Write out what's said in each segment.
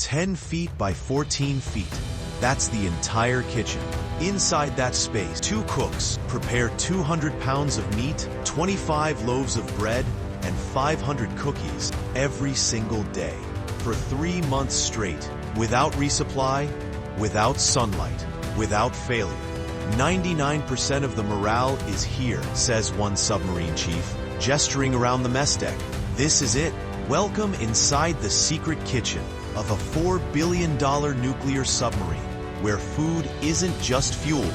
10 feet by 14 feet. That's the entire kitchen. Inside that space, 2 cooks prepare 200 pounds of meat, 25 loaves of bread, and 500 cookies every single day for 3 months straight, without resupply, without sunlight, without failure. 99% of the morale is here, says one submarine chief, gesturing around the mess deck. This is it. Welcome inside the secret kitchen of a $4 billion nuclear submarine, where food isn't just fuel,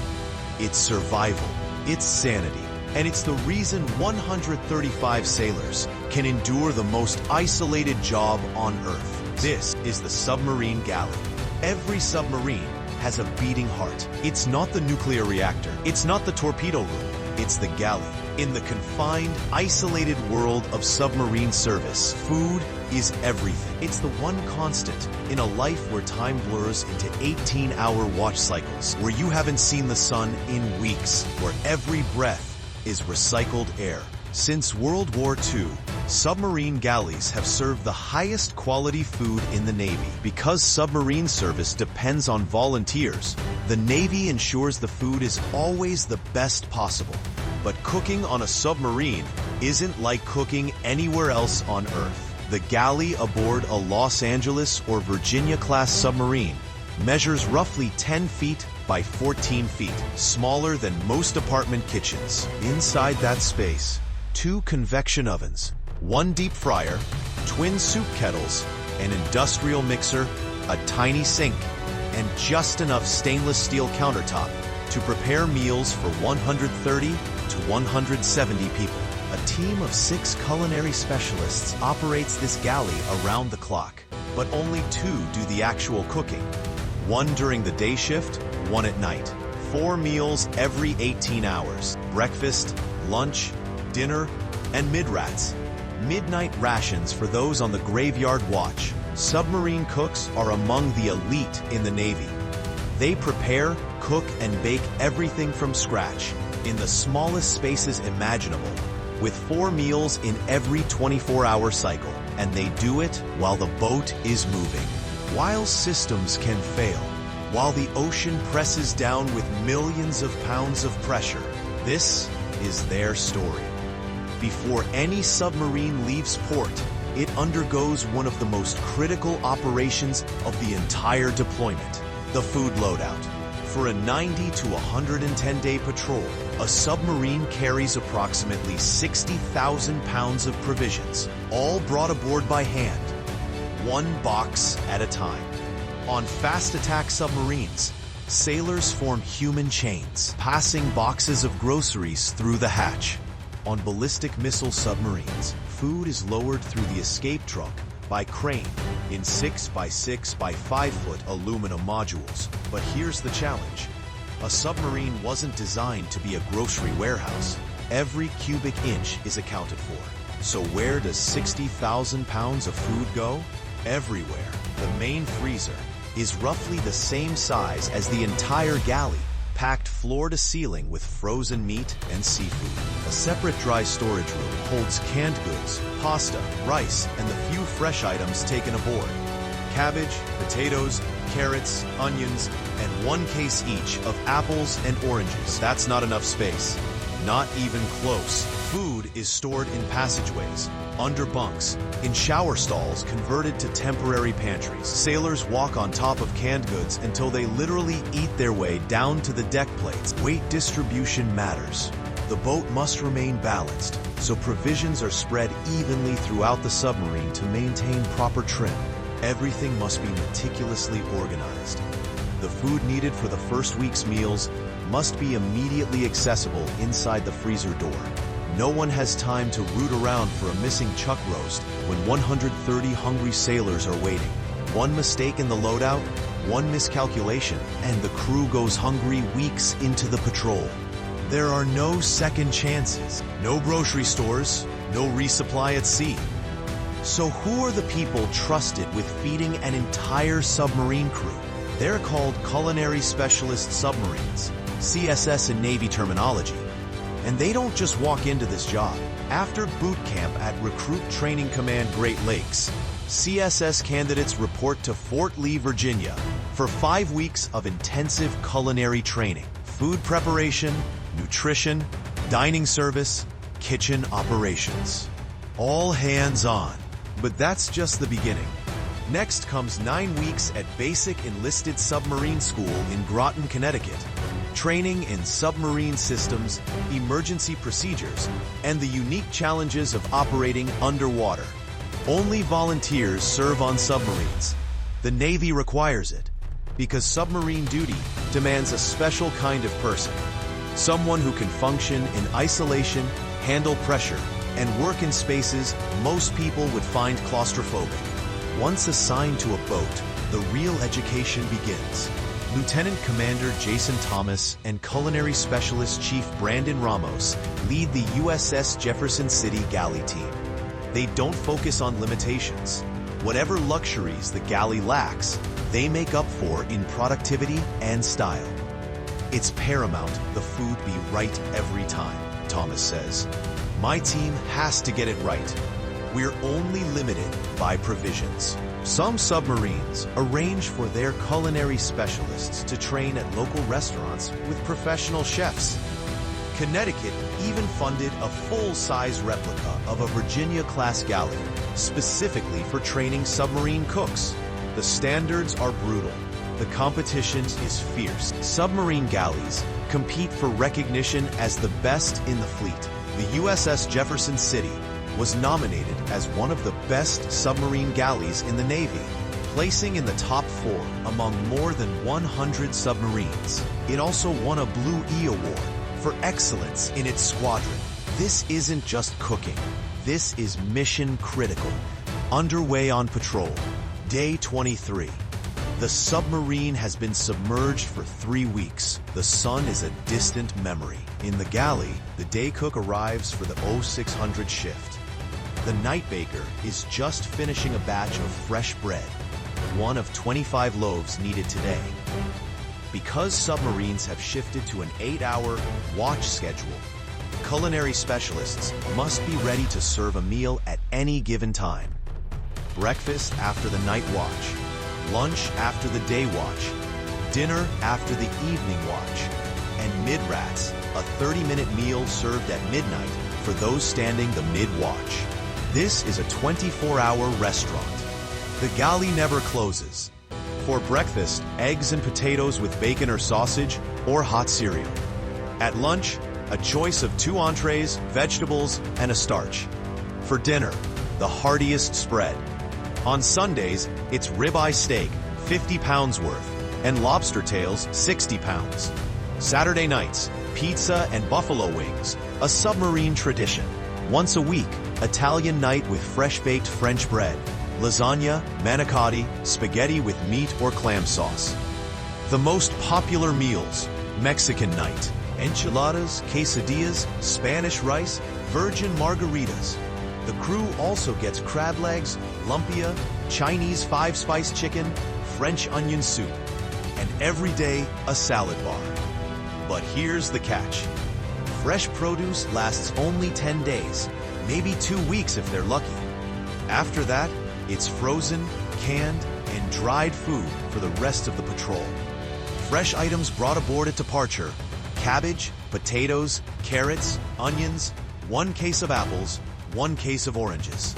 it's survival, it's sanity, and it's the reason 135 sailors can endure the most isolated job on Earth. This is the submarine galley. Every submarine has a beating heart. It's not the nuclear reactor, it's not the torpedo room, it's the galley. In the confined, isolated world of submarine service, food is everything. It's the one constant in a life where time blurs into 18-hour watch cycles, where you haven't seen the sun in weeks, where every breath is recycled air. Since World War II, submarine galleys have served the highest quality food in the Navy. Because submarine service depends on volunteers, the Navy ensures the food is always the best possible. But cooking on a submarine isn't like cooking anywhere else on Earth. The galley aboard a Los Angeles or Virginia-class submarine measures roughly 10 feet by 14 feet, smaller than most apartment kitchens. Inside that space, 2 convection ovens, 1 deep fryer, twin soup kettles, an industrial mixer, a tiny sink, and just enough stainless steel countertop to prepare meals for 130 to 170 people. A team of 6 culinary specialists operates this galley around the clock, but only 2 do the actual cooking. 1 during the day shift, 1 at night. 4 meals every 18 hours. Breakfast, lunch, dinner, and mid-rats. Midnight rations for those on the graveyard watch. Submarine cooks are among the elite in the Navy. They prepare, cook, and bake everything from scratch, in the smallest spaces imaginable, with 4 meals in every 24-hour cycle, and they do it while the boat is moving. While systems can fail, while the ocean presses down with millions of pounds of pressure, this is their story. Before any submarine leaves port, it undergoes one of the most critical operations of the entire deployment, the food loadout. For a 90 to 110-day patrol, a submarine carries approximately 60,000 pounds of provisions, all brought aboard by hand, 1 box at a time. On fast attack submarines, sailors form human chains, passing boxes of groceries through the hatch. On ballistic missile submarines, food is lowered through the escape trunk by crane in 6 by 6 by 5 foot aluminum modules. But here's the challenge. A submarine wasn't designed to be a grocery warehouse. Every cubic inch is accounted for. So where does 60,000 pounds of food go? Everywhere. The main freezer is roughly the same size as the entire galley, packed floor to ceiling with frozen meat and seafood. A separate dry storage room holds canned goods, pasta, rice, and the few fresh items taken aboard. Cabbage, potatoes, carrots, onions, and 1 case each of apples and oranges. That's not enough space. Not even close. Food is stored in passageways, under bunks, in shower stalls converted to temporary pantries. Sailors walk on top of canned goods until they literally eat their way down to the deck plates. Weight distribution matters. The boat must remain balanced, so provisions are spread evenly throughout the submarine to maintain proper trim. Everything must be meticulously organized. The food needed for the first week's meals must be immediately accessible inside the freezer door. No one has time to root around for a missing chuck roast when 130 hungry sailors are waiting. One mistake in the loadout, one miscalculation, and the crew goes hungry weeks into the patrol. There are no second chances, no grocery stores, no resupply at sea. So who are the people trusted with feeding an entire submarine crew? They're called Culinary Specialist Submarines, CSS in Navy terminology. And they don't just walk into this job. After boot camp at Recruit Training Command Great Lakes, CSS candidates report to Fort Lee, Virginia, for 5 weeks of intensive culinary training. Food preparation, nutrition, dining service, kitchen operations. All hands on. But that's just the beginning. Next comes 9 weeks at Basic Enlisted Submarine School in Groton, Connecticut. Training in submarine systems, emergency procedures, and the unique challenges of operating underwater. Only volunteers serve on submarines. The Navy requires it, because submarine duty demands a special kind of person. Someone who can function in isolation, handle pressure, and work in spaces most people would find claustrophobic. Once assigned to a boat, the real education begins. Lieutenant Commander Jason Thomas and Culinary Specialist Chief Brandon Ramos lead the USS Jefferson City Galley team. They don't focus on limitations. Whatever luxuries the Galley lacks, they make up for in productivity and style. It's paramount the food be right every time, Thomas says. My team has to get it right. We're only limited by provisions. Some submarines arrange for their culinary specialists to train at local restaurants with professional chefs. Connecticut even funded a full-size replica of a Virginia-class galley, specifically for training submarine cooks. The standards are brutal. The competition is fierce. Submarine galleys compete for recognition as the best in the fleet. The USS Jefferson City was nominated as one of the best submarine galleys in the Navy, placing in the top 4 among more than 100 submarines. It also won a Blue E Award for excellence in its squadron. This isn't just cooking. This is mission critical. Underway on patrol. Day 23. The submarine has been submerged for 3 weeks. The sun is a distant memory. In the galley, the day cook arrives for the 0600 shift. The night baker is just finishing a batch of fresh bread, one of 25 loaves needed today. Because submarines have shifted to an 8-hour watch schedule, culinary specialists must be ready to serve a meal at any given time. Breakfast after the night watch, lunch after the day watch, dinner after the evening watch, and mid-rats, a 30-minute meal served at midnight for those standing the mid-watch. This is a 24-hour restaurant. The galley never closes. For breakfast, eggs and potatoes with bacon or sausage, or hot cereal. At lunch, a choice of 2 entrees, vegetables, and a starch. For dinner, the heartiest spread. On Sundays, it's ribeye steak, 50 pounds worth, and lobster tails, 60 pounds. Saturday nights, pizza and buffalo wings, a submarine tradition. Once a week, Italian night with fresh-baked French bread, lasagna, manicotti, spaghetti with meat or clam sauce. The most popular meals, Mexican night, enchiladas, quesadillas, Spanish rice, virgin margaritas. The crew also gets crab legs, lumpia, Chinese 5-spice chicken, French onion soup, and every day a salad bar. But here's the catch. Fresh produce lasts only 10 days, maybe 2 weeks if they're lucky. After that, it's frozen, canned, and dried food for the rest of the patrol. Fresh items brought aboard at departure: cabbage, potatoes, carrots, onions, 1 case of apples, 1 case of oranges.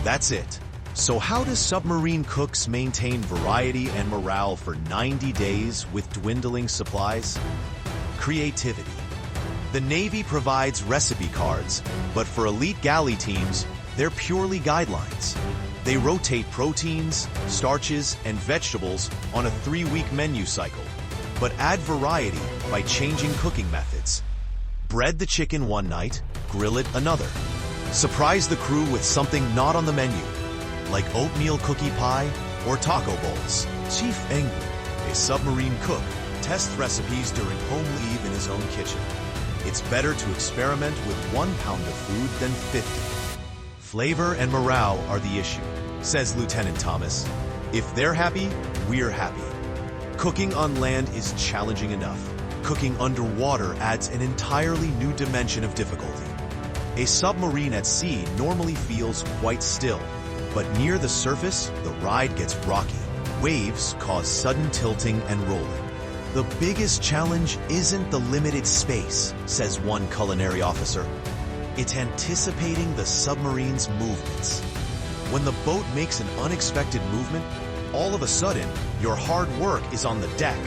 That's it. So how does submarine cooks maintain variety and morale for 90 days with dwindling supplies? Creativity. The Navy provides recipe cards, but for elite galley teams, they're purely guidelines. They rotate proteins, starches, and vegetables on a 3-week menu cycle, but add variety by changing cooking methods. Bread the chicken one night, grill it another. Surprise the crew with something not on the menu, like oatmeal cookie pie or taco bowls. Chief England, a submarine cook, tests recipes during home leave in his own kitchen. It's better to experiment with 1 pound of food than 50. Flavor and morale are the issue, says Lieutenant Thomas. If they're happy, we're happy. Cooking on land is challenging enough. Cooking underwater adds an entirely new dimension of difficulty. A submarine at sea normally feels quite still. But near the surface, the ride gets rocky. Waves cause sudden tilting and rolling. The biggest challenge isn't the limited space, says one culinary officer. It's anticipating the submarine's movements. When the boat makes an unexpected movement, all of a sudden, your hard work is on the deck.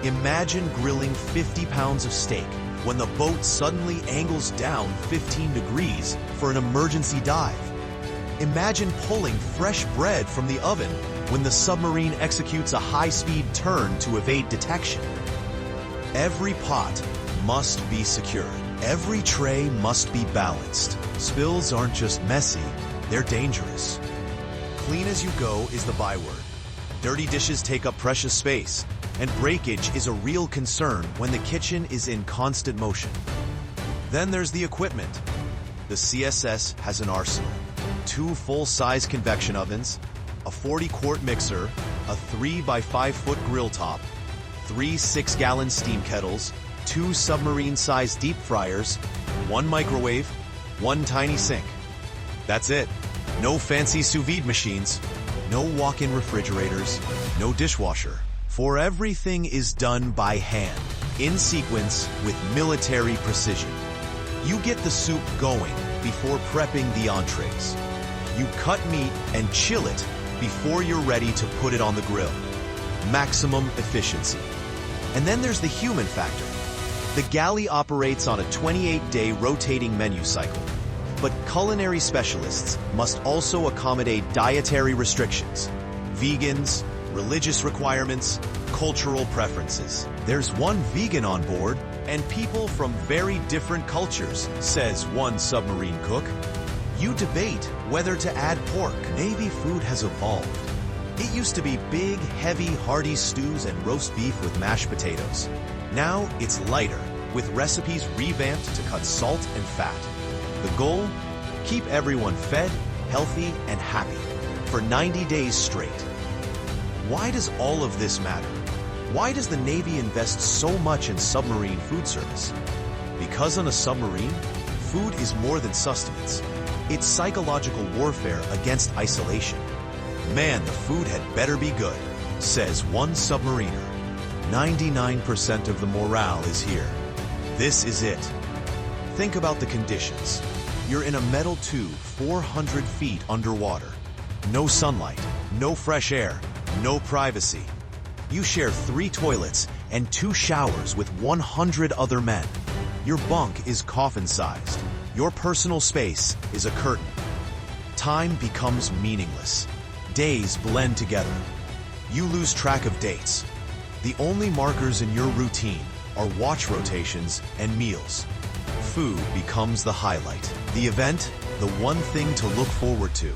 Imagine grilling 50 pounds of steak when the boat suddenly angles down 15 degrees for an emergency dive. Imagine pulling fresh bread from the oven when the submarine executes a high-speed turn to evade detection. Every pot must be secured. Every tray must be balanced. Spills aren't just messy, they're dangerous. Clean as you go is the byword. Dirty dishes take up precious space, and breakage is a real concern when the kitchen is in constant motion. Then there's the equipment. The CSS has an arsenal. 2 full-size convection ovens, a 40-quart mixer, a 3-by-5-foot grill top, 3 6-gallon steam kettles, 2 submarine-sized deep fryers, 1 microwave, 1 tiny sink. That's it. No fancy sous vide machines, no walk-in refrigerators, no dishwasher. For everything is done by hand, in sequence with military precision. You get the soup going before prepping the entrees. You cut meat and chill it before you're ready to put it on the grill. Maximum efficiency. And then there's the human factor. The galley operates on a 28-day rotating menu cycle. But culinary specialists must also accommodate dietary restrictions, vegans, religious requirements, cultural preferences. There's one vegan on board, and people from very different cultures, says one submarine cook. You debate whether to add pork. Navy food has evolved. It used to be big, heavy, hearty stews and roast beef with mashed potatoes. Now it's lighter, with recipes revamped to cut salt and fat. The goal? Keep everyone fed, healthy, and happy for 90 days straight. Why does all of this matter? Why does the Navy invest so much in submarine food service? Because on a submarine, food is more than sustenance. It's psychological warfare against isolation. Man, the food had better be good, says one submariner. 99% of the morale is here. This is it. Think about the conditions. You're in a metal tube 400 feet underwater. No sunlight, no fresh air, no privacy. You share 3 toilets and 2 showers with 100 other men. Your bunk is coffin-sized. Your personal space is a curtain. Time becomes meaningless. Days blend together. You lose track of dates. The only markers in your routine are watch rotations and meals. Food becomes the highlight. The event, the one thing to look forward to.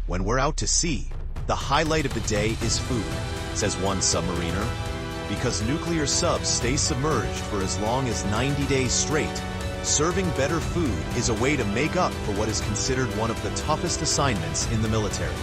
When we're out to sea, the highlight of the day is food, says one submariner. Because nuclear subs stay submerged for as long as 90 days straight, serving better food is a way to make up for what is considered one of the toughest assignments in the military.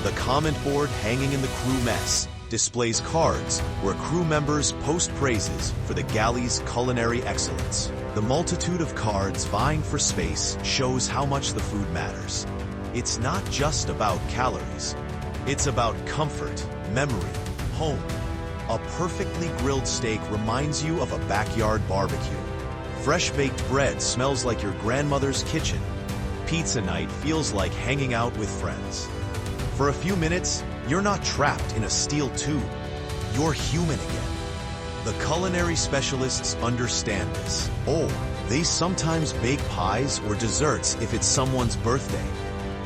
The comment board hanging in the crew mess displays cards where crew members post praises for the galley's culinary excellence. The multitude of cards vying for space shows how much the food matters. It's not just about calories. It's about comfort, memory, home. A perfectly grilled steak reminds you of a backyard barbecue. Fresh baked bread smells like your grandmother's kitchen. Pizza night feels like hanging out with friends. For a few minutes, you're not trapped in a steel tube. You're human again. The culinary specialists understand this. Oh, they sometimes bake pies or desserts if it's someone's birthday.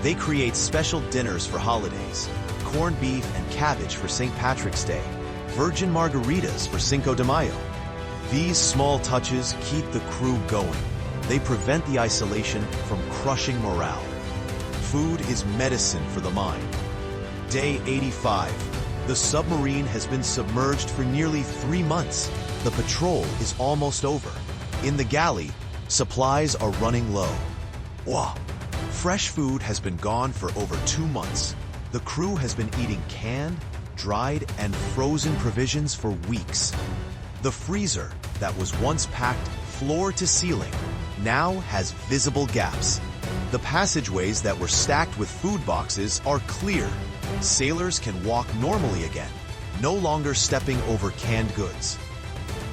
They create special dinners for holidays, corned beef and cabbage for St. Patrick's Day, virgin margaritas for Cinco de Mayo. These small touches keep the crew going. They prevent the isolation from crushing morale. Food is medicine for the mind. Day 85. The submarine has been submerged for nearly 3 months. The patrol is almost over. In the galley, supplies are running low. Wow! Fresh food has been gone for over 2 months. The crew has been eating canned, dried, and frozen provisions for weeks. The freezer that was once packed floor to ceiling now has visible gaps. The passageways that were stacked with food boxes are clear. Sailors can walk normally again, no longer stepping over canned goods.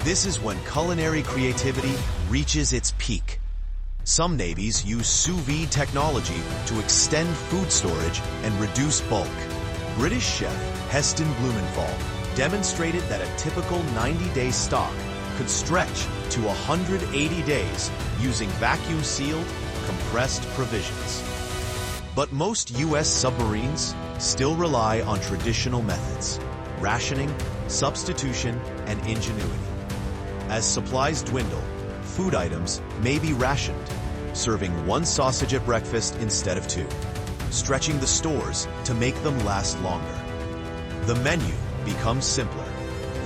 This is when culinary creativity reaches its peak. Some navies use sous vide technology to extend food storage and reduce bulk. British chef Heston Blumenthal demonstrated that a typical 90-day stock could stretch to 180 days using vacuum-sealed, compressed provisions. But most U.S. submarines still rely on traditional methods: rationing, substitution, and ingenuity. As supplies dwindle, food items may be rationed, serving one sausage at breakfast instead of two, stretching the stores to make them last longer. The menu becomes simpler,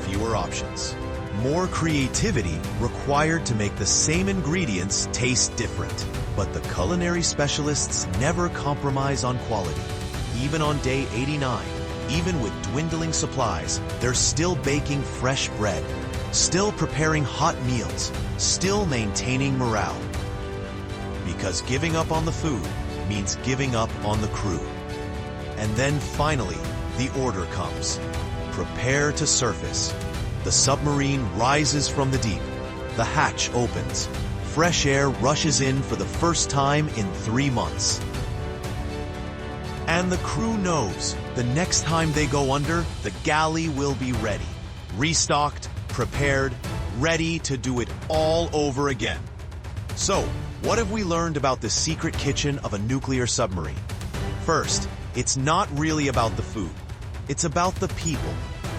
fewer options, more creativity required to make the same ingredients taste different. But the culinary specialists never compromise on quality. Even on day 89, even with dwindling supplies, they're still baking fresh bread, still preparing hot meals, still maintaining morale. Because giving up on the food means giving up on the crew. And then finally, the order comes. Prepare to surface. The submarine rises from the deep. The hatch opens. Fresh air rushes in for the first time in 3 months. And the crew knows the next time they go under, the galley will be ready. Restocked, prepared, ready to do it all over again. So, what have we learned about the secret kitchen of a nuclear submarine? First, it's not really about the food. It's about the people.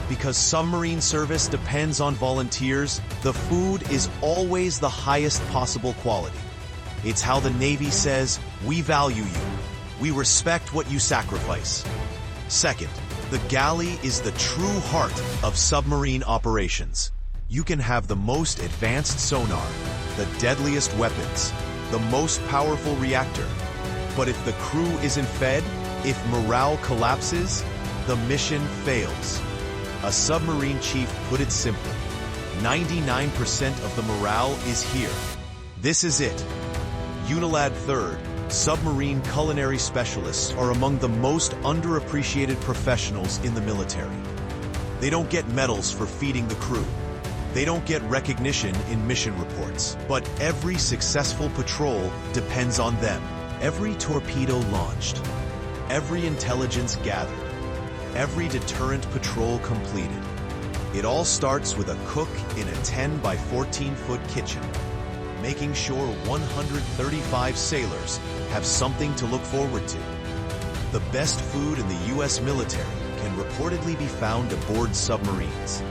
Because submarine service depends on volunteers, the food is always the highest possible quality. It's how the Navy says, "We value you. We respect what you sacrifice." Second, the galley is the true heart of submarine operations. You can have the most advanced sonar, the deadliest weapons, the most powerful reactor. But if the crew isn't fed, if morale collapses, the mission fails. A submarine chief put it simply: 99% of the morale is here. This is it. Unilad 3rd, submarine culinary specialists are among the most underappreciated professionals in the military. They don't get medals for feeding the crew. They don't get recognition in mission reports. But every successful patrol depends on them. Every torpedo launched, every intelligence gathered, every deterrent patrol completed. It all starts with a cook in a 10 by 14-foot kitchen, making sure 135 sailors have something to look forward to. The best food in the U.S. military can reportedly be found aboard submarines.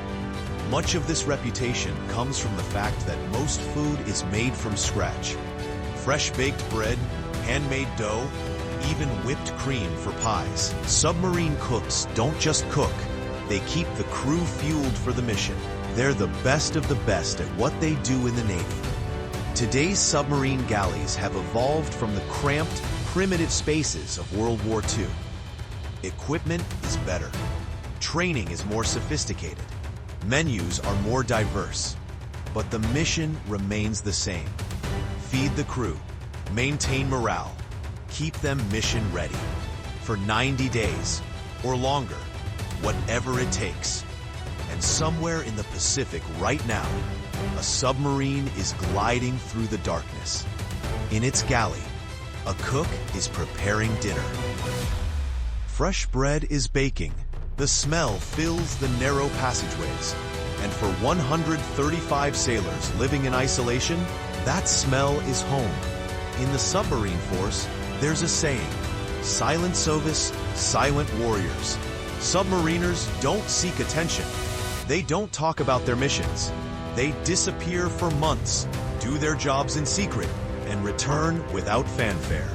Much of this reputation comes from the fact that most food is made from scratch. Fresh baked bread, handmade dough, even whipped cream for pies. Submarine cooks don't just cook, they keep the crew fueled for the mission. They're the best of the best at what they do in the Navy. Today's submarine galleys have evolved from the cramped, primitive spaces of World War II. Equipment is better. Training is more sophisticated. Menus are more diverse. But the mission remains the same. Feed the crew, maintain morale, keep them mission ready for 90 days or longer, whatever it takes. And somewhere in the Pacific right now, a submarine is gliding through the darkness. In its galley, a cook is preparing dinner. Fresh bread is baking. The smell fills the narrow passageways. And for 135 sailors living in isolation, that smell is home. In the submarine force, there's a saying: silent service, silent warriors. Submariners don't seek attention. They don't talk about their missions. They disappear for months, do their jobs in secret, and return without fanfare.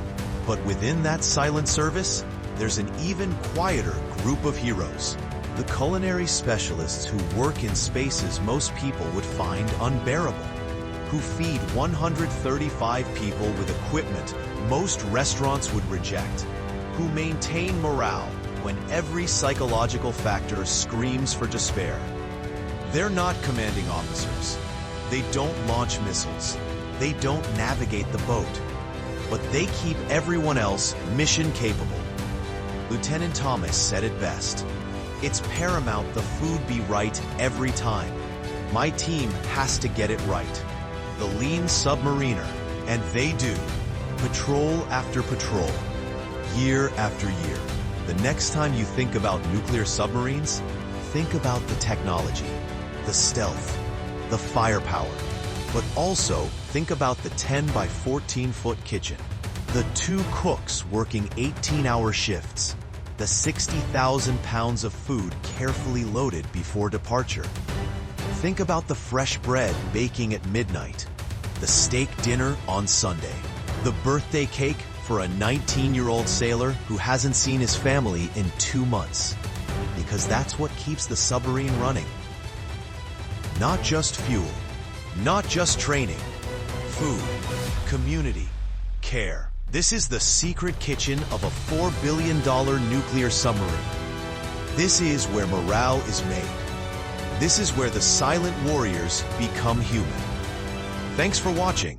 But within that silent service, there's an even quieter group of heroes. The culinary specialists who work in spaces most people would find unbearable, who feed 135 people with equipment most restaurants would reject, who maintain morale when every psychological factor screams for despair. They're not commanding officers. They don't launch missiles. They don't navigate the boat. but they keep everyone else mission capable. Lieutenant Thomas said it best. It's paramount the food be right every time. My team has to get it right. The lean submariner, and they do. Patrol after patrol, year after year. The next time you think about nuclear submarines, think about the technology, the stealth, the firepower, but also think about the 10 by 14-foot kitchen, the 2 cooks working 18-hour shifts, the 60,000 pounds of food carefully loaded before departure. Think about the fresh bread baking at midnight, the steak dinner on Sunday, the birthday cake for a 19-year-old sailor who hasn't seen his family in 2 months. Because that's what keeps the submarine running. Not just fuel, not just training, food, community, care. This is the secret kitchen of a $4 billion nuclear submarine. This is where morale is made. This is where the silent warriors become human. Thanks for watching.